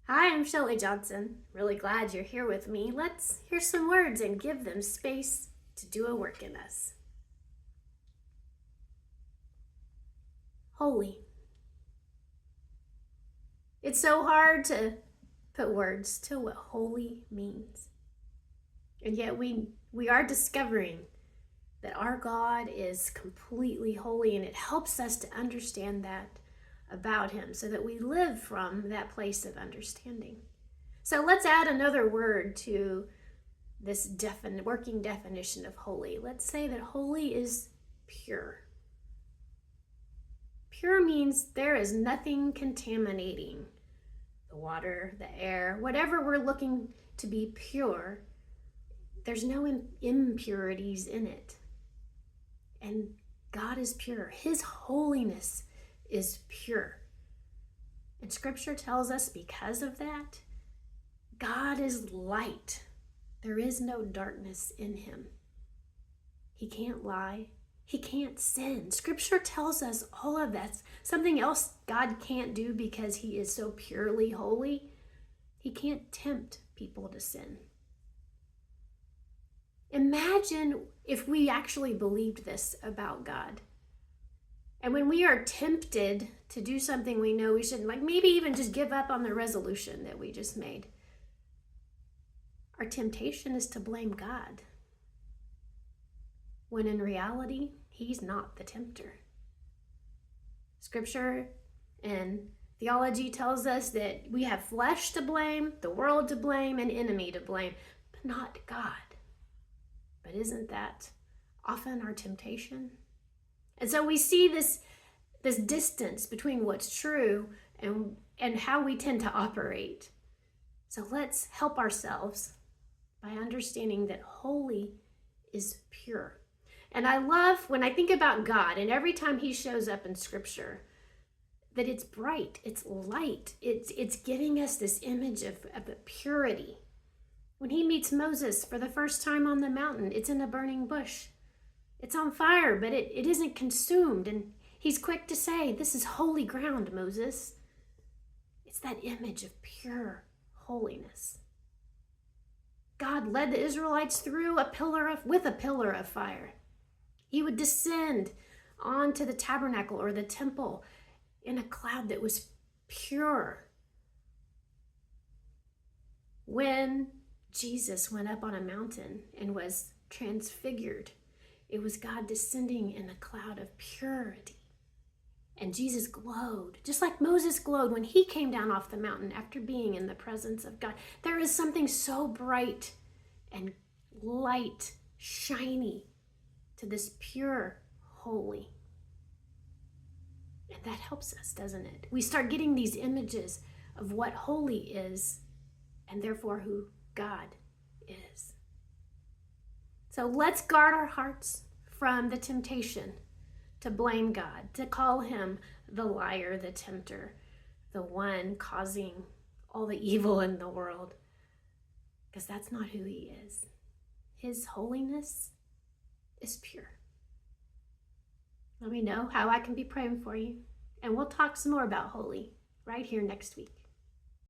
Hi, I'm Shelley Johnson. Really glad you're here with me. Let's hear some words and give them space to do a work in us. Holy. It's so hard to put words to what holy means. And yet we are discovering that our God is completely holy, and it helps us to understand that about him so that we live from that place of understanding. So let's add another word to this working definition of holy. Let's say that holy is pure. Pure means there is nothing contaminating the water, the air, whatever we're looking to be pure. There's no impurities in it. And God is pure. His holiness is pure. And Scripture tells us because of that, God is light. There is no darkness in him. He can't lie. He can't sin. Scripture tells us all of that. Something else God can't do because he is so purely holy. He can't tempt people to sin. Imagine if we actually believed this about God. And when we are tempted to do something we know we shouldn't, like maybe even just give up on the resolution that we just made, our temptation is to blame God, when in reality, he's not the tempter. Scripture and theology tells us that we have flesh to blame, the world to blame, and enemy to blame, but not God. But isn't that often our temptation? And so we see this distance between what's true and how we tend to operate. So let's help ourselves by understanding that holy is pure. And I love when I think about God, and every time he shows up in Scripture, that it's bright, it's light, it's giving us this image of purity. When he meets Moses for the first time on the mountain, it's in a burning bush. It's on fire, but it isn't consumed. And he's quick to say, "This is holy ground, Moses." It's that image of pure holiness. God led the Israelites through with a pillar of fire. He would descend onto the tabernacle or the temple in a cloud that was pure. When Jesus went up on a mountain and was transfigured, it was God descending in a cloud of purity. And Jesus glowed, just like Moses glowed when he came down off the mountain after being in the presence of God. There is something so bright and light, shiny to this pure, holy. And that helps us, doesn't it? We start getting these images of what holy is and therefore who God is. So let's guard our hearts from the temptation to blame God, to call him the liar, the tempter, the one causing all the evil in the world, because that's not who he is. His holiness is pure. Let me know how I can be praying for you, and we'll talk some more about holy right here next week.